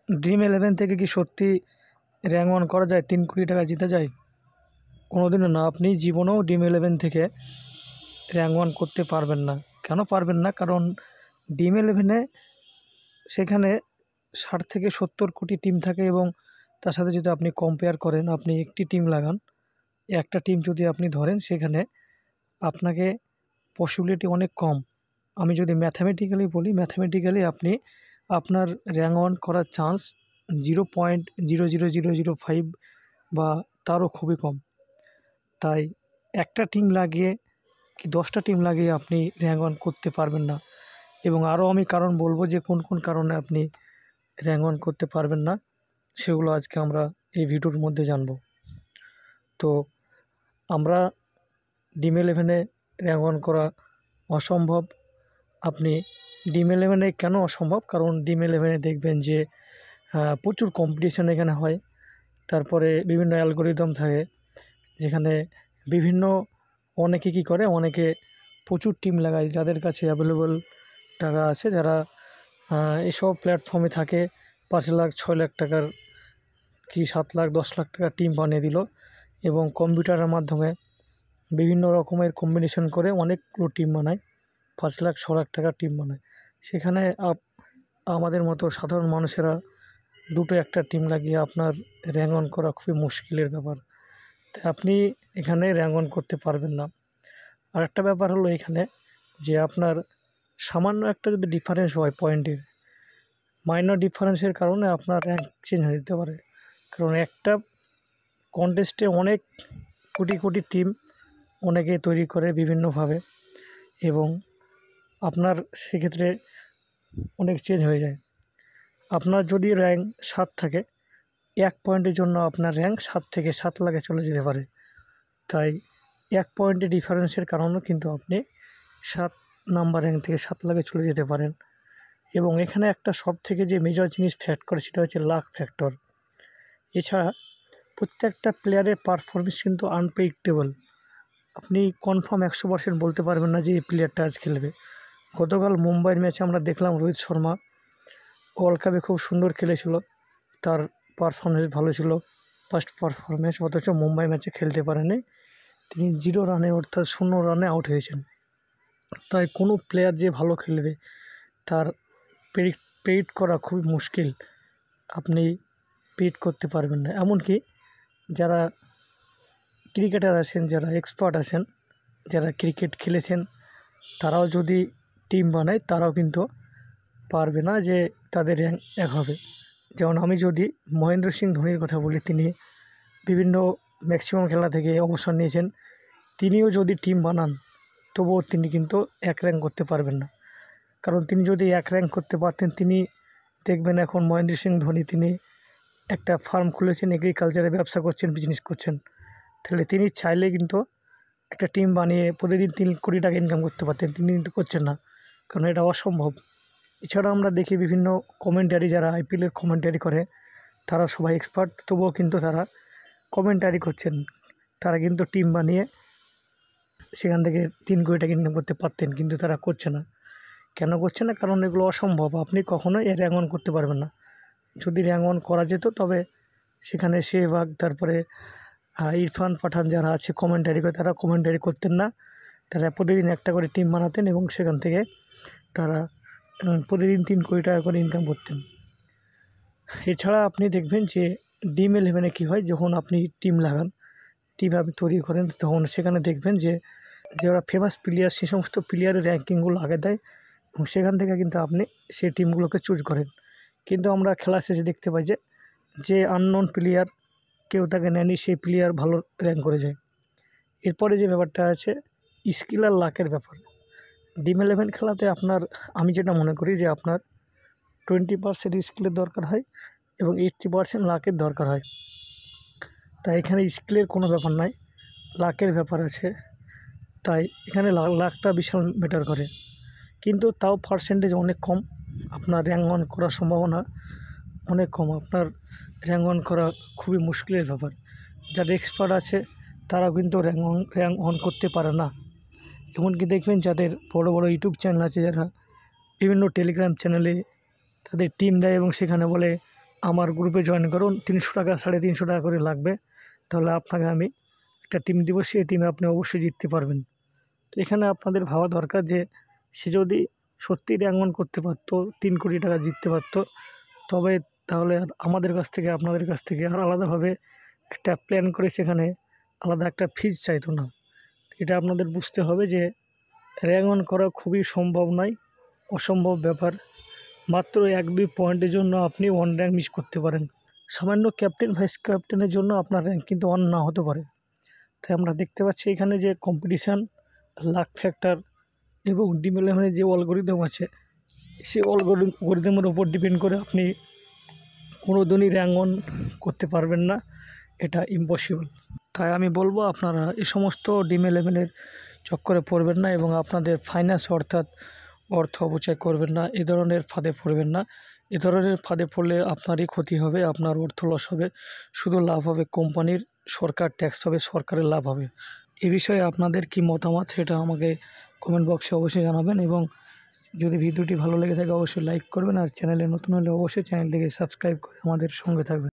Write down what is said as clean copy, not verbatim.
Dream 11 থেকে কি সত্যি র্যাঙ্ক 1 করা যায়, 3 কোটি টাকা জিতা যায়? কোনোদিনও না। আপনি জীবনেও ড্রিম 11 থেকে র্যাঙ্ক 1 করতে পারবেন না। কেন পারবেন না? কারণ ড্রিম 11-এ সেখানে 60 থেকে 70 কোটি টিম থাকে এবং তার সাথে যদি আপনি কম্পেয়ার করেন, আপনি একটি টিম লাগান, একটা টিম যদি আপনি ধরেন, সেখানে আপনাকে পসিবিলিটি অনেক কম। আমি যদি ম্যাথামেটিক্যালি বলি, ম্যাথামেটিক্যালি আপনি আপনার র্যাঙ্ক 1 করার চান্স 0.00005 বা তারও খুবই কম। তাই একটা টিম লাগিয়ে কি 10টা টিম লাগিয়ে আপনি র্যাঙ্ক 1 করতে পারবেন না। এবং আরও আমি কারণ বলব যে কোন কোন কারণে আপনি র্যাঙ্ক 1 করতে পারবেন না, সেগুলো আজকে আমরা এই ভিডিওর মধ্যে জানব। তো আমরা ড্রিম 11-এ র্যাঙ্ক 1 করা অসম্ভব। আপনি ড্রিম 11-এ কেন অসম্ভব? কারণ ড্রিম 11-এ দেখবেন যে প্রচুর কম্পিটিশান এখানে হয়। তারপরে বিভিন্ন অ্যালগরিদম থাকে, যেখানে বিভিন্ন অনেকে কী করে, অনেকে প্রচুর টিম লাগায়, যাদের কাছে অ্যাভেলেবল টাকা আছে, যারা এসব প্ল্যাটফর্মে থাকে 5 লাখ 6 লাখ টাকার কি 7 লাখ 10 লাখ টাকার টিম বানিয়ে দিল এবং কম্পিউটারের মাধ্যমে বিভিন্ন রকমের কম্বিনেশন করে অনেকগুলো টিম বানায়, 5 লাখ 6 লাখ টাকার টিম বানায়। সেখানে আমাদের মতো সাধারণ মানুষেরা দুটো একটা টিম লাগিয়ে আপনার র্যাঙ্ক 1 করা খুবই মুশকিলের ব্যাপার। তাই আপনি এখানে র্যাঙ্ক 1 করতে পারবেন না। আরেকটা ব্যাপার হলো এখানে যে আপনার সামান্য একটা যদি ডিফারেন্স হয় পয়েন্টের, মাইনর ডিফারেন্সের কারণে আপনার র্যাঙ্ক চেঞ্জ হয়ে যেতে পারে। কারণ একটা কন্টেস্টে অনেক কোটি কোটি টিম অনেকে তৈরি করে বিভিন্নভাবে, এবং আপনার সেক্ষেত্রে অনেক চেঞ্জ হয়ে যায়। আপনার যদি র্যাঙ্ক 7 থাকে, 1 পয়েন্টের জন্য আপনার র্যাঙ্ক 7 থেকে 7 লাখে চলে যেতে পারে। তাই 1 পয়েন্টের ডিফারেন্সের কারণেও কিন্তু আপনি 7 নাম্বার র্যাঙ্ক থেকে 7 লাখে চলে যেতে পারেন। এবং এখানে একটা সবথেকে যে মেজর জিনিস ফ্যাক্ট করে, সেটা হচ্ছে লাক ফ্যাক্টর। এছাড়া প্রত্যেকটা প্লেয়ারের পারফরমেন্স কিন্তু আনপ্রেডিক্টেবল। আপনি কনফার্ম 100% বলতে পারবেন না যে এই প্লেয়ারটা আজ খেলবে। গতকাল মুম্বাইয়ের ম্যাচে আমরা দেখলাম রোহিত শর্মা ওয়ার্ল্ড কাপে খুব সুন্দর খেলেছিল, তার পারফরমেন্স ভালো ছিল, ফার্স্ট পারফরমেন্স, অথচ মুম্বাই ম্যাচে খেলতে পারেনি। তিনি 0 রানে অর্থাৎ 0 রানে আউট হয়েছেন। তাই কোনো প্লেয়ার যে ভালো খেলবে তার প্রেডিক্ট করা খুবই মুশকিল। আপনি প্রেডিক্ট করতে পারবেন না। এমনকি যারা ক্রিকেটার আছেন, যারা এক্সপার্ট আছেন, যারা ক্রিকেট খেলেছেন, তারাও যদি টিম বানায়, তারাও কিন্তু পারবে না যে তাদের র্যাঙ্ক 1 হবে। যেমন আমি যদি মহেন্দ্র সিং ধোনির কথা বলি, তিনি বিভিন্ন ম্যাক্সিমাম খেলা থেকে অবসর নিয়েছেন। তিনিও যদি টিম বানান, তবুও তিনি কিন্তু 1 র্যাঙ্ক করতে পারবেন না। কারণ তিনি যদি 1 র্যাঙ্ক করতে পারতেন, তিনি দেখবেন এখন মহেন্দ্র সিং ধোনি তিনি একটা ফার্ম খুলেছেন, এগ্রিকালচারে ব্যবসা করছেন, বিজনেস করছেন। তাহলে তিনি চাইলে কিন্তু একটা টিম বানিয়ে প্রতিদিন 3 কোটি টাকা ইনকাম করতে পারতেন। তিনি কিন্তু করছেন না, কারণ এটা অসম্ভব। এছাড়া আমরা দেখি বিভিন্ন কমেন্টারি, যারা IPL-এর কমেন্টারি করে, তারা সবাই এক্সপার্ট, তবুও কিন্তু তারা কমেন্টারি করছেন। তারা কিন্তু টিম বানিয়ে সেখান থেকে 3 কোটি টাকা ইনকাম করতে পারতেন, কিন্তু তারা করছে না। কেন করছে না? কারণ এগুলো অসম্ভব। আপনি কখনোই র্যাঙ্ক 1 করতে পারবেন না। যদি র্যাঙ্ক 1 করা যেত, তবে সেখানে সেহবাগ, তারপরে ইরফান পাঠান যারা আছে কমেন্টারি করে, তারা কমেন্টারি করতেন না। তারা প্রতিদিন একটা করে টিম বানাতেন এবং সেখান থেকে তারা প্রতিদিন 3 কোটি টাকা করে ইনকাম করতেন। এছাড়া আপনি দেখবেন যে ড্রিম 11-এ কী হয়, যখন আপনি টিম লাগান, টিম আপনি তৈরি করেন, তখন সেখানে দেখবেন যে যারা ফেমাস প্লেয়ার, সে সমস্ত প্লেয়ারের র্যাঙ্কিংগুলো আগে দেয় এবং সেখান থেকে কিন্তু আপনি সেই টিমগুলোকে চুজ করেন। কিন্তু আমরা খেলা শেষে দেখতে পাই যে আননোন প্লেয়ার, কেউ তাকে নেয়নি, সেই প্লেয়ার ভালো র্যাঙ্ক করে যায়। এরপরে যে ব্যাপারটা আছে, স্কিল আর লাকের ব্যাপার। ড্রিম 11 খেলাতে আপনার, আমি যেটা মনে করি যে আপনার 20% স্কিলের দরকার হয় এবং 80% লাকের দরকার হয়। তাই এখানে স্কিলের কোনো ব্যাপার নাই, লাকের ব্যাপার আছে। তাই এখানে লাকটা বিশাল ম্যাটার করে, কিন্তু তাও পার্সেন্টেজ অনেক কম। আপনার র্যাঙ্ক 1 করার সম্ভাবনা অনেক কম। আপনার র্যাঙ্ক 1 করা খুবই মুশকিলের ব্যাপার। যারা এক্সপার্ট আছে তারাও কিন্তু র্যাঙ্ক 1 করতে পারে না। এমনকি দেখবেন যাদের বড় বড় ইউটিউব চ্যানেল আছে, যারা বিভিন্ন টেলিগ্রাম চ্যানেলে তাদের টিম দেয় এবং সেখানে বলে আমার গ্রুপে জয়েন করুন, 300 টাকা 350 টাকা করে লাগবে, তাহলে আপনাকে আমি একটা টিম দিব, সেই টিমে আপনি অবশ্যই জিততে পারবেন। তো এখানে আপনাদের ভাবা দরকার যে সে যদি সত্যি র্যাঙ্ক 1 করতে পারতো, 3 কোটি টাকা জিততে পারতো, তবে তাহলে আর আমাদের কাছ থেকে আপনাদের কাছ থেকে আর আলাদাভাবে একটা প্ল্যান করে সেখানে আলাদা একটা ফিজ চাইতো না। এটা আপনাদের বুঝতে হবে যে র্যাঙ্ক 1 করা খুবই সম্ভব নয়, অসম্ভব ব্যাপার। মাত্র 1-2 পয়েন্টের জন্য আপনি 1 র্যাঙ্ক মিস করতে পারেন। সামান্য ক্যাপ্টেন ভাইস ক্যাপ্টেনের জন্য আপনার র্যাঙ্ক কিন্তু 1 না হতে পারে। তাই আমরা দেখতে পাচ্ছি এখানে যে কম্পিটিশান, লাক ফ্যাক্টর এবং ড্রিম ইলেভেনের যে অ্যালগরিদম আছে, সেই অ্যালগরিদমের উপর ডিপেন্ড করে আপনি কোনো দিনই র্যাঙ্ক 1 করতে পারবেন না, এটা ইম্পসিবল। তাই আমি বলবো আপনারা এই সমস্ত ড্রিম ইলেভেনের চক্করে পড়বেন না এবং আপনাদের ফাইন্যান্স অর্থাৎ অর্থ অপচয় করবেন না, এ ধরনের ফাঁদে পড়বেন না। এ ধরনের ফাঁদে পড়লে আপনারই ক্ষতি হবে, আপনার অর্থ লস হবে, শুধু লাভ হবে কোম্পানির, সরকার ট্যাক্স পাবে, সরকারের লাভ হবে। এ বিষয়ে আপনাদের কি মতামত সেটা আমাকে কমেন্ট বক্সে অবশ্যই জানাবেন, এবং যদি ভিডিওটি ভালো লেগে থাকে অবশ্যই লাইক করবেন, আর চ্যানেলে নতুন হলে অবশ্যই চ্যানেলটিকে সাবস্ক্রাইব করে আমাদের সঙ্গে থাকবেন।